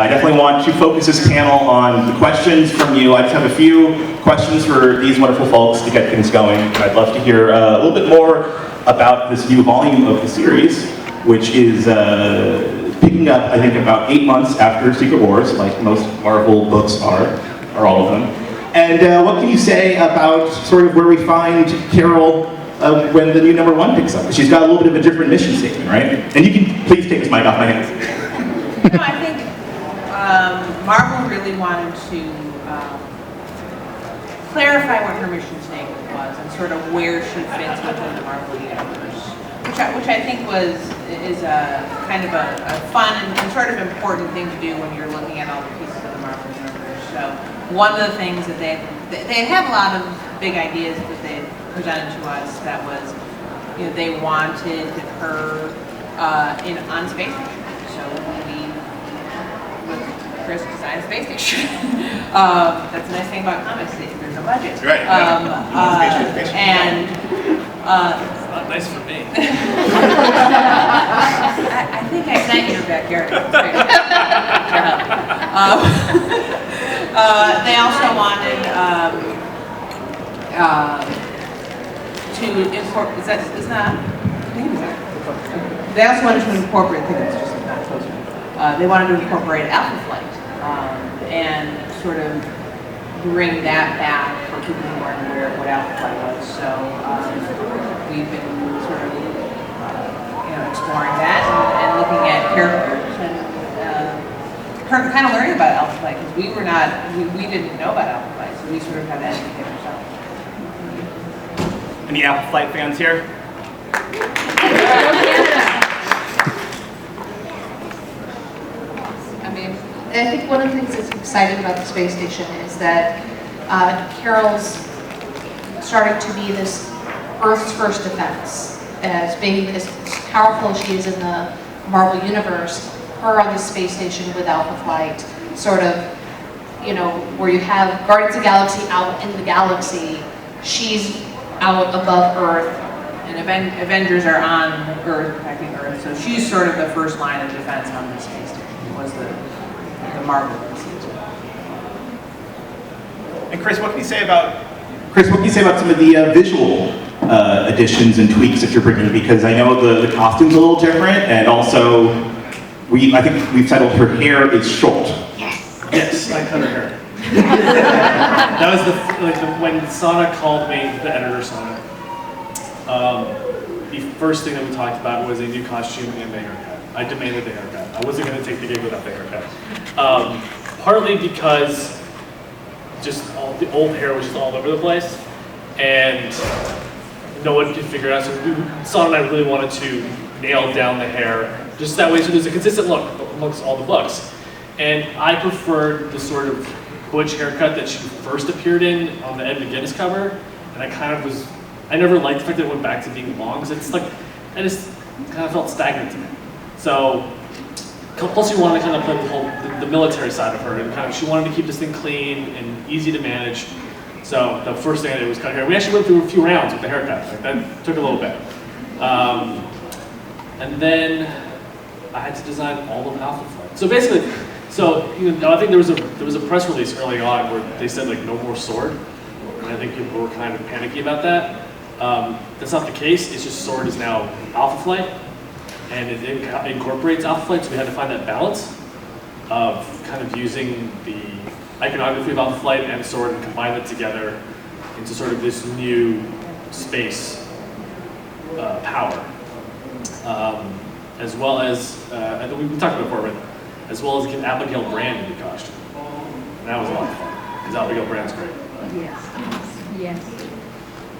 I definitely want to focus this panel on the questions from you. I just have a few questions for these wonderful folks to get things going. I'd love to hear a little bit more about this new volume of the series, which is picking up, I think, about 8 months after Secret Wars, like most Marvel books are, or all of them. And what can you say about sort of where we find Carol when the new #1 picks up? She's got a little bit of a different mission statement, right? And you can please take this mic off my hands. No, I think Marvel really wanted to clarify what her mission statement was and sort of where she fits within the Marvel universe, which I think is a kind of a fun and sort of important thing to do when you're looking at all the pieces of the Marvel universe. So one of the things that they had a lot of big ideas that they presented to us that was, you know, they wanted her on space station. So Chris designed a space station. That's the nice thing about comics, there's no budget. Right. And it's not nice for me. I think I sent you your backyard. They also wanted to incorporate. They also wanted to incorporate. I think it's just not closer. They wanted to incorporate Alpha Flight and sort of bring that back for people who weren't aware of what Alpha Flight was. So we've been sort of exploring that and looking at characters and kind of learning about Alpha Flight because we didn't know about Alpha Flight, so we sort of had to educate ourselves. Any Alpha Flight fans here? I think one of the things that's exciting about the space station is that Carol's starting to be this Earth's first defense. As being as powerful as she is in the Marvel universe, her on the space station with Alpha Flight, sort of, where you have Guardians of the Galaxy out in the galaxy, she's out above Earth. And Avengers are on Earth, protecting Earth, so she's sort of the first line of defense on the space station, was the Marvel season. And Chris, what can you say about some of the visual additions and tweaks that you're bringing? Because I know the costume's a little different, and also I think we've settled her hair is short. Yes, I cut her hair. That was when Sana called me, the editor Sana. The first thing that we talked about was a new costume and the haircut. I demanded the haircut. I wasn't going to take the gig without the haircut. Partly because just all the old hair was just all over the place, and no one could figure it out. So Sana and I really wanted to nail down the hair, just that way so there's a consistent look amongst all the books. And I preferred the sort of butch haircut that she first appeared in on the Ed McGuinness cover, and I never liked the fact that it went back to being long, because it's like, I just kind of felt stagnant to me. So, plus we wanted to kind of play the military side of her, and she wanted to keep this thing clean and easy to manage. So the first thing I did was cut hair. We actually went through a few rounds with the haircut. That took a little bit. And then I had to design all of Alpha Flight. So basically, I think there was a press release early on where they said no more sword, and I think people were kind of panicky about that. That's not the case. It's just sword is now Alpha Flight, and it incorporates Alpha Flight. So we had to find that balance of kind of using the iconography of Alpha Flight and sword and combine it together into sort of this new space power, as well as I think we talked about it before, but as well as give Abigail Brand a new costume. And that was a lot of fun because Abigail Brand's great. Yes.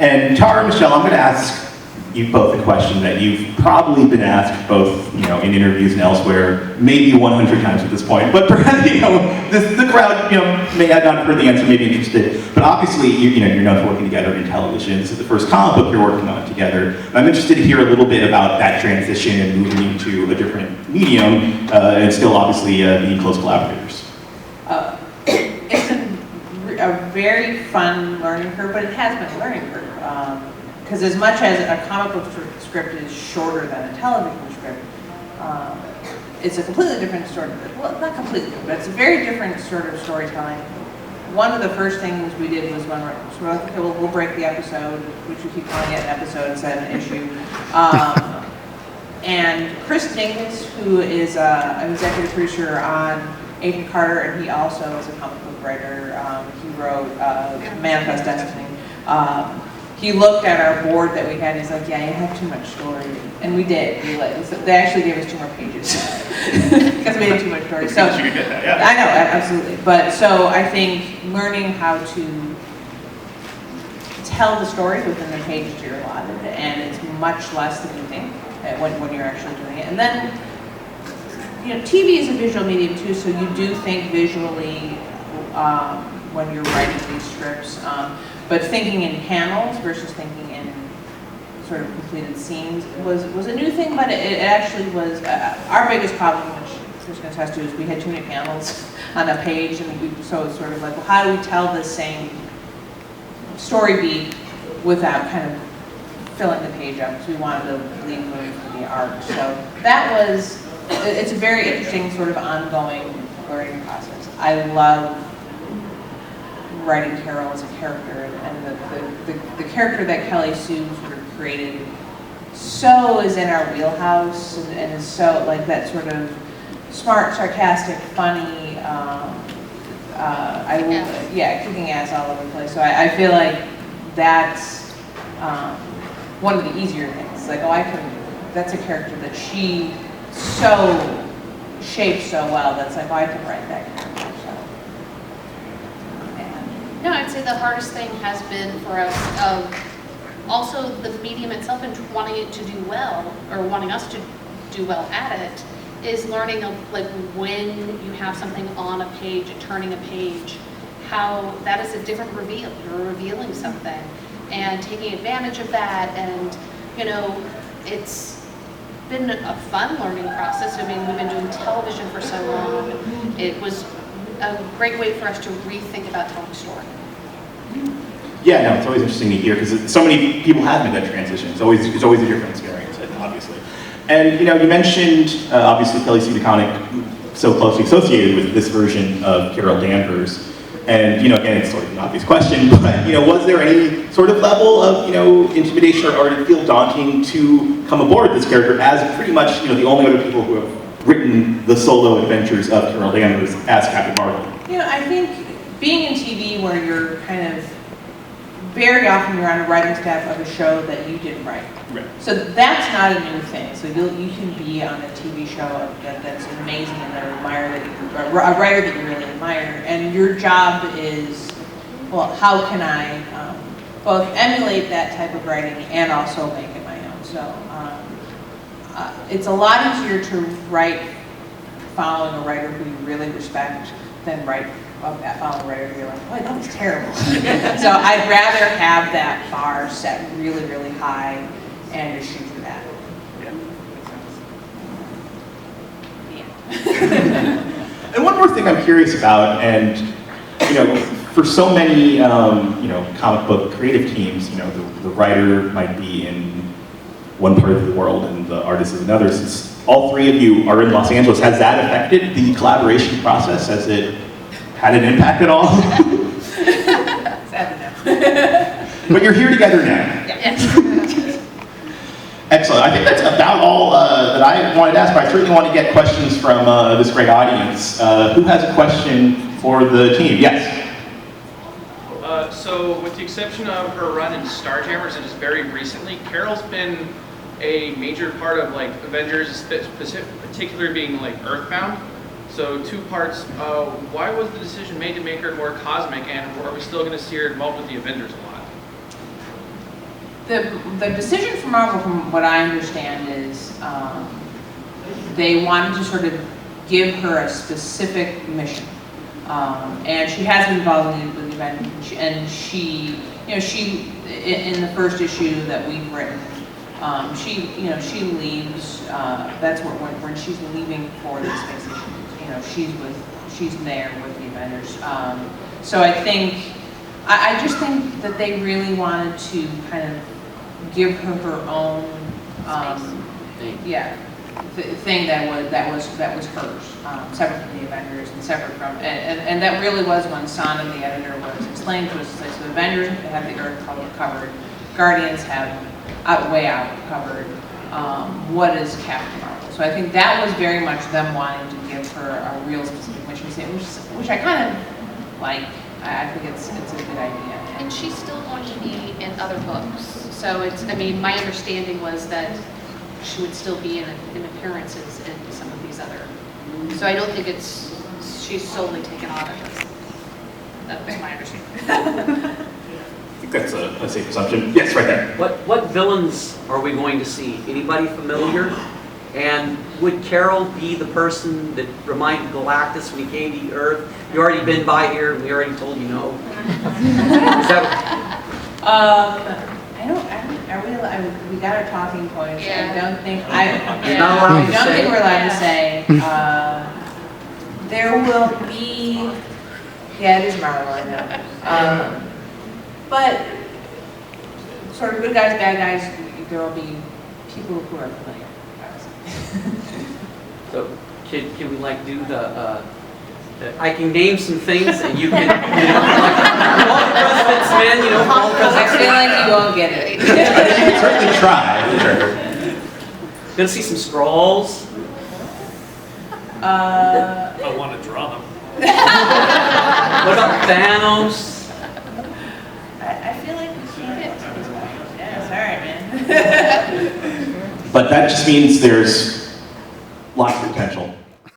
And Tara and Michelle, I'm going to ask you both a question that you've probably been asked both, in interviews and elsewhere, maybe 100 times at this point. But perhaps, the crowd, may have not heard the answer, may be interested. But obviously, you're known for working together in television. This is the first comic book you're working on together. I'm interested to hear a little bit about that transition and moving into a different medium, and still obviously being close collaborators. It's been a very fun learning curve, but it has been a learning curve. Because as much as a comic book script is shorter than a television script, it's a completely different sort of, well, not completely different, but it's a very different sort of storytelling. One of the first things we did was when we're like, okay, we'll break the episode, which we keep calling it an episode instead of an issue. And Chris Dingus, who is an executive producer on Agent Carter, and he also is a comic book writer. He wrote Manifest Destiny. He looked at our board that we had and he's like, yeah, you have too much story. And we did. They actually gave us 2 more pages because we had too much story. So You could get that, yeah. I know, absolutely. But so I think learning how to tell the story within the pages you're allotted, and it's much less than you think when you're actually doing it. And then, you know, TV is a visual medium too, so you do think visually when you're writing these scripts. But thinking in panels versus thinking in sort of completed scenes was a new thing, but it actually was our biggest problem, which Chris can attest to, is we had too many panels on a page, and so it's sort of like, well, how do we tell the same story beat without kind of filling the page up? Because we wanted to leave room for the art. So that was, it's a very interesting sort of ongoing learning process. I love writing Carol as a character, and the character that Kelly Sue sort of created so is in our wheelhouse, and is so like that sort of smart, sarcastic, funny, kicking ass all over the place. So I feel like that's one of the easier things. Like, that's a character that she so shaped so well, that's like, I can write that character. No, I'd say the hardest thing has been for us, also the medium itself and wanting it to do well, or wanting us to do well at it, is learning of like when you have something on a page, turning a page, how that is a different reveal. You're revealing something and taking advantage of that, and you know, it's been a fun learning process. I mean, we've been doing television for so long. It was a great way for us to rethink about telling a story. Yeah, no, it's always interesting to hear because so many people have made that transition. It's always a different experience, obviously. And you know, you mentioned obviously Kelly Sue DeConnick so closely associated with this version of Carol Danvers. And you know, again, it's sort of an obvious question, but you know, was there any sort of level of intimidation, or did it feel daunting to come aboard this character as pretty much the only other people who have written the solo adventures of Carol Danvers as Captain Marvel? I think being in TV where you're kind of, very often you're on a writing staff of a show that you didn't write. Right. So that's not a new thing. So you can be on a TV show that's amazing and that a writer that you really admire, and your job is, well, how can I both emulate that type of writing and also make it my own? So it's a lot easier to write following a writer who you really respect than write following a writer who you're like, boy, that was terrible. So I'd rather have that bar set really, really high and just shoot for that. Yeah. And one more thing I'm curious about, and for so many comic book creative teams, the writer might be in one part of the world and the artist is another. Since all 3 of you are in Los Angeles, has that affected the collaboration process? Has it had an impact at all? But you're here together now. Yes. Excellent. I think that's about all that I wanted to ask, but I certainly want to get questions from this great audience. Who has a question for the team? Yes? So with the exception of her run in Starjammers and just very recently, Carol's been a major part of like Avengers, particularly being like Earthbound. So 2 parts. Why was the decision made to make her more cosmic, and are we still going to see her involved with the Avengers a lot? The decision from Marvel, from what I understand, is they wanted to sort of give her a specific mission, and she has been involved with the event. And she in the first issue that we've written, she leaves. That's when she's leaving for the space station. She's there with the Avengers. So I just think that they really wanted to kind of give her her own, thing that was hers, separate from the Avengers and separate from, and that really was when Sonda, the editor, was explaining to us, so the Avengers have the Earth covered, Guardians have way out covered. What is Captain Marvel? So I think that was very much them wanting to give her a real specific mission statement, which I kind of like. I think it's a good idea. And she's still going to be in other books. So it's, I mean, my understanding was that she would still be in appearances in some of these other. So I don't think she's solely taken on it. That's my understanding. I think that's a safe assumption. Yes, right there. What villains are we going to see? Anybody familiar? And would Carol be the person that reminded Galactus when he came to Earth, you already been by here and we already told you no? Is that We got our talking points. Yeah. I don't think, You're not allowed to I don't say. think we're allowed to say. There will be, yeah, it is Marvel, I know. But sort of good guys, bad guys, there will be people who are familiar. So can we like do the I can name some things and you can, all the president's men, all the I president's feel men. like you won't get it. You can certainly try. Gonna see some scrolls. I want to draw them. What about Thanos? I feel like we can't. Yes, all right, man. But that just means there's lots of potential.